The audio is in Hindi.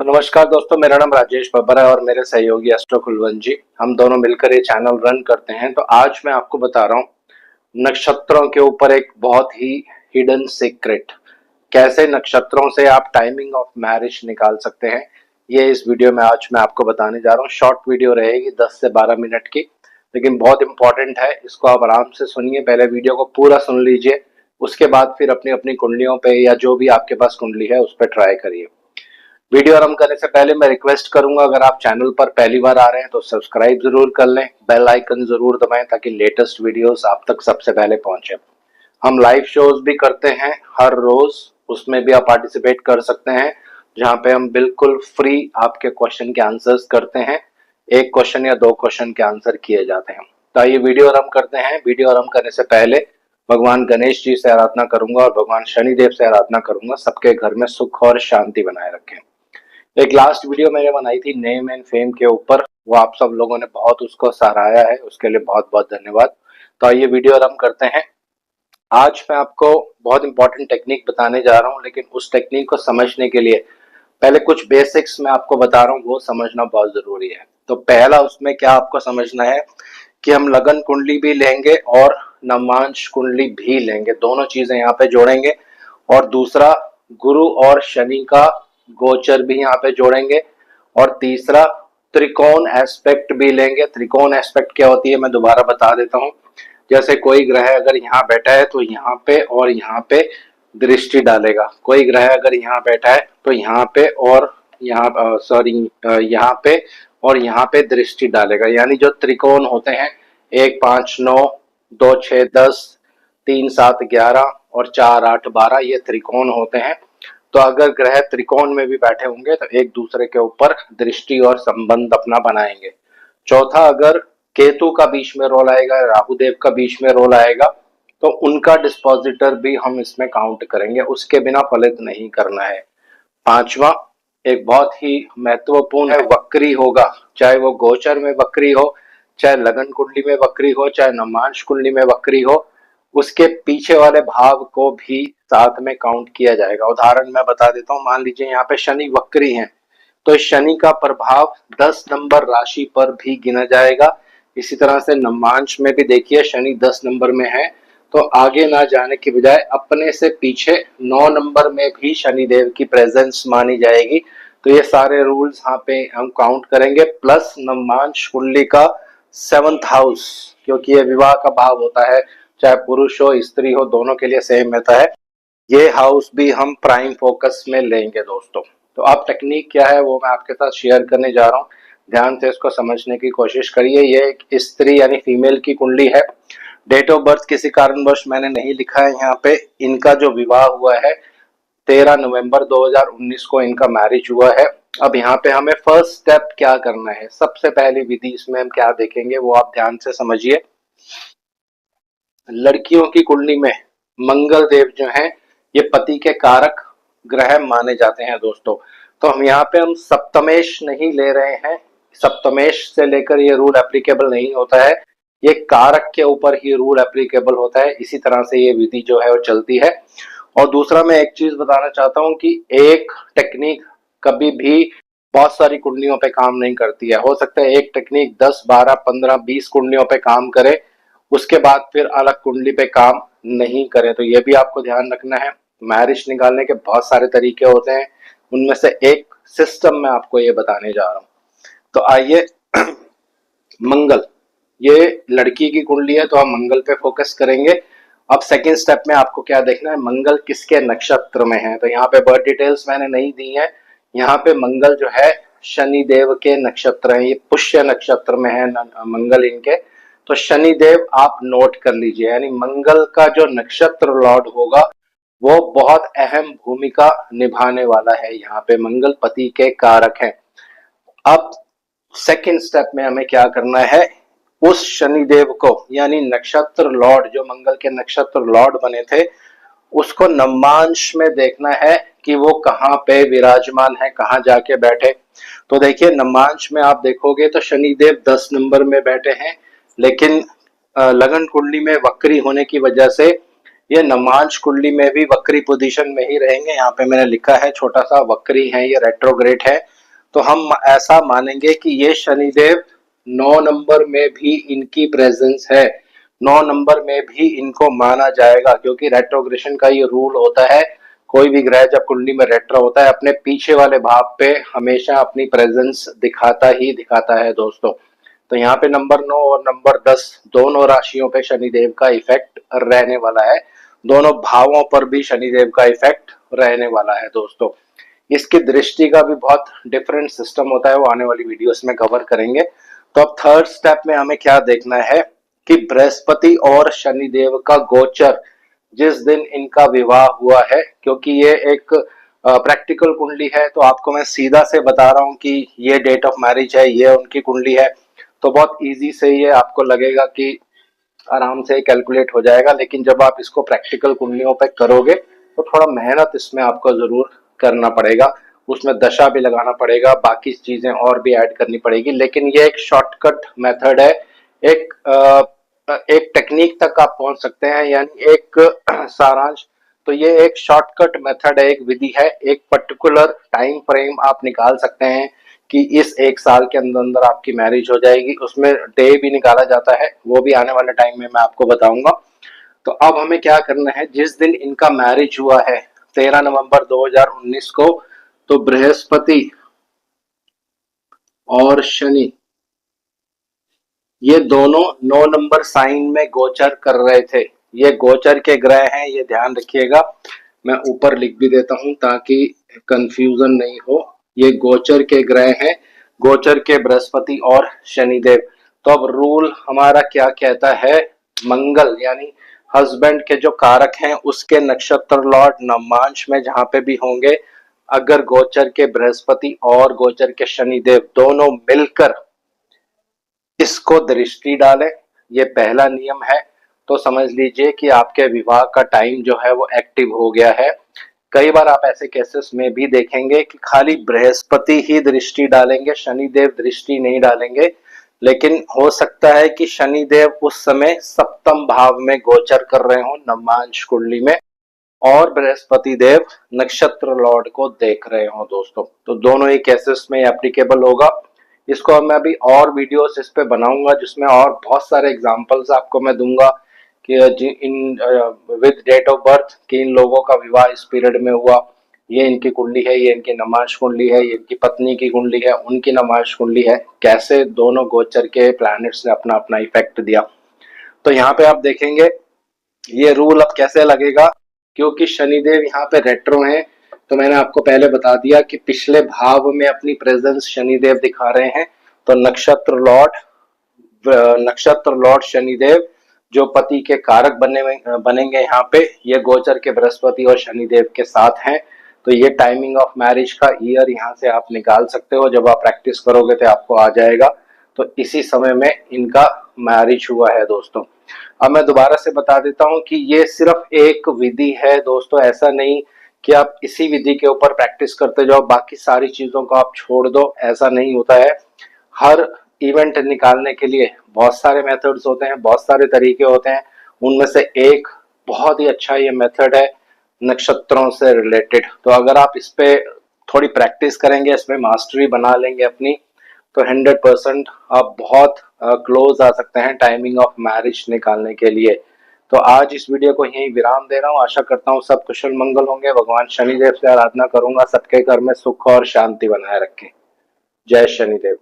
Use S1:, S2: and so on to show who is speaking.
S1: तो नमस्कार दोस्तों, मेरा नाम राजेश बब्बर है और मेरे सहयोगी एस्ट्रो कुलवंत जी, हम दोनों मिलकर ये चैनल रन करते हैं। तो आज मैं आपको बता रहा हूँ नक्षत्रों के ऊपर एक बहुत ही हिडन सीक्रेट, कैसे नक्षत्रों से आप टाइमिंग ऑफ मैरिज निकाल सकते हैं। ये इस वीडियो में आज मैं आपको बताने जा रहा हूँ। शॉर्ट वीडियो रहेगी 10 से 12 मिनट की, लेकिन बहुत इंपॉर्टेंट है। इसको आप आराम से सुनिए, पहले वीडियो को पूरा सुन लीजिए, उसके बाद फिर अपनी अपनी कुंडलियों पे या जो भी आपके पास कुंडली है उस पर ट्राई करिए। वीडियो आरंभ करने से पहले मैं रिक्वेस्ट करूंगा, अगर आप चैनल पर पहली बार आ रहे हैं तो सब्सक्राइब जरूर कर लें, बेल आइकन जरूर दबाएं ताकि लेटेस्ट वीडियोस आप तक सबसे पहले पहुंचे। हम लाइव शोज भी करते हैं हर रोज, उसमें भी आप पार्टिसिपेट कर सकते हैं, जहां पे हम बिल्कुल फ्री आपके क्वेश्चन के आंसर्स करते हैं। एक क्वेश्चन या दो क्वेश्चन के आंसर किए जाते हैं। तो आइए वीडियो आरंभ करते हैं। वीडियो आरंभ करने से पहले भगवान गणेश जी से आराधना करूंगा और भगवान शनिदेव से आराधना करूंगा, सबके घर में सुख और शांति बनाए रखें। एक लास्ट वीडियो मैंने बनाई थी नेम एंड फेम के ऊपर, वो आप सब लोगों ने बहुत उसको सराहाया है, उसके लिए बहुत बहुत धन्यवाद। तो आइए वीडियो आरंभ करते हैं। आज मैं आपको बहुत इंपॉर्टेंट टेक्निक बताने जा रहा हूं, लेकिन उस टेक्निक को समझने के लिए पहले कुछ बेसिक्स मैं आपको बता रहा हूं, वो समझना बहुत जरूरी है। तो पहला उसमें क्या आपको समझना है कि हम लगन कुंडली भी लेंगे और नवांश कुंडली भी लेंगे, दोनों चीजें यहाँ पे जोड़ेंगे। और दूसरा, गुरु और शनि का गोचर भी यहाँ पे जोड़ेंगे। और तीसरा, त्रिकोण एस्पेक्ट भी लेंगे। त्रिकोण एस्पेक्ट क्या होती है मैं दोबारा बता देता हूँ। जैसे कोई ग्रह अगर यहाँ बैठा है तो यहाँ पे और यहाँ पे दृष्टि डालेगा, कोई ग्रह अगर यहाँ बैठा है तो यहाँ पे और यहाँ यहाँ पे और यहाँ पे दृष्टि डालेगा। यानी जो त्रिकोण होते हैं 1 5 9, 2 6 10, 3 7 11 और 4 8 12, ये त्रिकोण होते हैं। तो अगर ग्रह त्रिकोण में भी बैठे होंगे तो एक दूसरे के ऊपर दृष्टि और संबंध अपना बनाएंगे। चौथा, अगर केतु का बीच में रोल आएगा, राहु देव का बीच में रोल आएगा, तो उनका डिस्पोजिटर भी हम इसमें काउंट करेंगे, उसके बिना फलित नहीं करना है। पांचवा, एक बहुत ही महत्वपूर्ण है, वक्री होगा। चाहे वो गोचर में वक्री हो, चाहे लगन कुंडली में वक्री हो, चाहे नवांश कुंडली में वक्री हो, उसके पीछे वाले भाव को भी साथ में काउंट किया जाएगा। उदाहरण मैं बता देता हूँ, मान लीजिए यहाँ पे शनि वक्री है, तो शनि का प्रभाव 10 नंबर राशि पर भी गिना जाएगा। इसी तरह से नवांश में भी देखिए शनि 10 नंबर में है, तो आगे ना जाने की बजाय अपने से पीछे 9 नंबर में भी शनि देव की प्रेजेंस मानी जाएगी। तो ये सारे रूल्स यहाँ पे हम काउंट करेंगे, प्लस नवांश कुंडली का 7th हाउस, क्योंकि ये विवाह का भाव होता है, चाहे पुरुष हो स्त्री हो दोनों के लिए सेम रहता है। ये हाउस भी हम प्राइम फोकस में लेंगे दोस्तों। तो अब टेक्निक क्या है वो मैं आपके साथ शेयर करने जा रहा हूँ, ध्यान से इसको समझने की कोशिश करिए। ये एक स्त्री यानी फीमेल की कुंडली है। डेट ऑफ बर्थ किसी कारणवश मैंने नहीं लिखा है यहाँ पे। इनका जो विवाह हुआ है 13 नवंबर 2019 को इनका मैरिज हुआ है। अब यहाँ पे हमें फर्स्ट स्टेप क्या करना है, सबसे पहली विधि इसमें हम क्या देखेंगे वो आप ध्यान से समझिए। लड़कियों की कुंडली में मंगल देव जो हैं ये पति के कारक ग्रह माने जाते हैं दोस्तों। तो हम यहाँ पे हम सप्तमेश नहीं ले रहे हैं, सप्तमेश से लेकर ये रूल एप्लीकेबल नहीं होता है, ये कारक के ऊपर ही रूल एप्लीकेबल होता है। इसी तरह से ये विधि जो है वो चलती है। और दूसरा मैं एक चीज बताना चाहता हूँ कि एक टेक्निक कभी भी बहुत सारी कुंडलियों पे काम नहीं करती है। हो सकता है एक टेक्निक 10 12 15 20 कुंडलियों पे काम करे, उसके बाद फिर अलग कुंडली पे काम नहीं करे। तो ये भी आपको ध्यान रखना है। मैरिज निकालने के बहुत सारे तरीके होते हैं, उनमें से एक सिस्टम मैं आपको ये बताने जा रहा हूँ। तो आइए मंगल, ये लड़की की कुंडली है तो हम मंगल पे फोकस करेंगे। अब सेकेंड स्टेप में आपको क्या देखना है, मंगल किसके नक्षत्र में है। तो यहाँ पे बर्थ डिटेल्स मैंने नहीं दी है। यहाँ पे मंगल जो है शनि देव के नक्षत्र है, ये पुष्य नक्षत्र में है मंगल इनके। तो शनि देव आप नोट कर लीजिए, यानी मंगल का जो नक्षत्र लॉर्ड होगा वो बहुत अहम भूमिका निभाने वाला है। यहाँ पे मंगल पति के कारक हैं। अब सेकंड स्टेप में हमें क्या करना है, उस शनिदेव को यानी नक्षत्र लॉर्ड, जो मंगल के नक्षत्र लॉर्ड बने थे, उसको नवांश में देखना है कि वो कहाँ पे विराजमान है, कहाँ जाके बैठे। तो देखिए नवांश में आप देखोगे तो शनिदेव 10 नंबर में बैठे हैं, लेकिन लगन कुंडली में वक्री होने की वजह से ये नमांश कुंडली में भी वक्री पोजीशन में ही रहेंगे। यहाँ पे मैंने लिखा है छोटा सा, वक्री है, ये रेट्रोग्रेड है। तो हम ऐसा मानेंगे कि ये शनिदेव 9 नंबर में भी इनकी प्रेजेंस है, 9 नंबर में भी इनको माना जाएगा, क्योंकि रेट्रोग्रेशन का ये रूल होता है, कोई भी ग्रह जब कुंडली में रेट्रो होता है अपने पीछे वाले भाव पे हमेशा अपनी प्रेजेंस दिखाता ही दिखाता है दोस्तों। तो यहाँ पे नंबर 9 और नंबर 10 दोनों राशियों पे शनिदेव का इफेक्ट रहने वाला है, दोनों भावों पर भी शनिदेव का इफेक्ट रहने वाला है दोस्तों। इसकी दृष्टि का भी बहुत डिफरेंट सिस्टम होता है, वो आने वाली वीडियोस में कवर करेंगे। तो अब थर्ड स्टेप में हमें क्या देखना है कि बृहस्पति और शनिदेव का गोचर जिस दिन इनका विवाह हुआ है, क्योंकि ये एक प्रैक्टिकल कुंडली है, तो आपको मैं सीधा से बता रहा हूँ कि ये डेट ऑफ मैरिज है, ये उनकी कुंडली है, तो बहुत इजी से ये आपको लगेगा कि आराम से कैलकुलेट हो जाएगा। लेकिन जब आप इसको प्रैक्टिकल कुंडलियों पे करोगे तो थोड़ा मेहनत इसमें आपको जरूर करना पड़ेगा, उसमें दशा भी लगाना पड़ेगा, बाकी चीजें और भी ऐड करनी पड़ेगी। लेकिन ये एक शॉर्टकट मेथड है, एक एक टेक्निक तक आप पहुंच सकते हैं, यानी एक सारांश। तो ये एक शॉर्टकट मेथड है, एक विधि है, एक पर्टिकुलर टाइम फ्रेम आप निकाल सकते हैं कि इस 1 साल के अंदर अंदर आपकी मैरिज हो जाएगी। उसमें डे भी निकाला जाता है, वो भी आने वाले टाइम में मैं आपको बताऊंगा। तो अब हमें क्या करना है, जिस दिन इनका मैरिज हुआ है 13 नवंबर 2019 को, तो बृहस्पति और शनि ये दोनों 9 नंबर साइन में गोचर कर रहे थे। ये गोचर के ग्रह हैं, ये ध्यान रखिएगा, मैं ऊपर लिख भी देता हूं ताकि कंफ्यूजन नहीं हो। ये गोचर के ग्रह हैं, गोचर के बृहस्पति और शनिदेव। तो अब रूल हमारा क्या कहता है, मंगल यानी हस्बैंड के जो कारक हैं उसके नक्षत्र लॉर्ड नवमांश में जहां पे भी होंगे, अगर गोचर के बृहस्पति और गोचर के शनिदेव दोनों मिलकर इसको दृष्टि डालें, ये पहला नियम है, तो समझ लीजिए कि आपके विवाह का टाइम जो है वो एक्टिव हो गया है। कई बार आप ऐसे केसेस में भी देखेंगे कि खाली बृहस्पति ही दृष्टि डालेंगे, शनिदेव दृष्टि नहीं डालेंगे। लेकिन हो सकता है कि शनिदेव उस समय सप्तम भाव में गोचर कर रहे हो नवमांश कुंडली में, और बृहस्पति देव नक्षत्र लॉर्ड को देख रहे हो दोस्तों। तो दोनों ही केसेस में एप्लीकेबल होगा। इसको मैं अभी और वीडियोस इस पे बनाऊंगा जिसमें और बहुत सारे एग्जांपल्स आपको मैं दूंगा कि इन विद डेट ऑफ बर्थ कि इन लोगों का विवाह इस पीरियड में हुआ, ये इनकी कुंडली है, ये इनकी नमाज कुंडली है, ये इनकी पत्नी की कुंडली है, उनकी नमाज कुंडली है, कैसे दोनों गोचर के प्लैनेट्स ने अपना अपना इफेक्ट दिया। तो यहाँ पे आप देखेंगे ये रूल अब कैसे लगेगा, क्योंकि शनिदेव यहाँ पे रेट्रो हैं। तो मैंने आपको पहले बता दिया कि पिछले भाव में अपनी प्रेजेंस शनिदेव दिखा रहे हैं, तो नक्षत्र लॉर्ड शनिदेव जो पति के कारक बनेंगे यहाँ पे, ये गोचर के बृहस्पति और शनिदेव के साथ हैं। तो ये टाइमिंग ऑफ मैरिज का ईयर यहाँ से आप निकाल सकते हो, जब आप प्रैक्टिस करोगे तो आपको आ जाएगा। तो इसी समय में इनका मैरिज हुआ है दोस्तों। अब मैं दोबारा से बता देता हूं कि ये सिर्फ एक विधि है दोस्तों, ऐसा नहीं कि आप इसी विधि के ऊपर प्रैक्टिस करते जाओ, बाकी सारी चीजों को आप छोड़ दो, ऐसा नहीं होता है। हर इवेंट निकालने के लिए बहुत सारे मेथड्स होते हैं, बहुत सारे तरीके होते हैं, उनमें से एक बहुत ही अच्छा ये मेथड है नक्षत्रों से रिलेटेड। तो अगर आप इस पे थोड़ी प्रैक्टिस करेंगे, इसमें मास्टरी बना लेंगे अपनी, तो 100% आप बहुत क्लोज आ सकते हैं टाइमिंग ऑफ मैरिज निकालने के लिए। तो आज इस वीडियो को यहीं विराम दे रहा हूँ, आशा करता हूँ सब कुशल मंगल होंगे। भगवान शनिदेव से आराधना करूंगा सबके घर में सुख और शांति बनाए रखें। जय शनिदेव।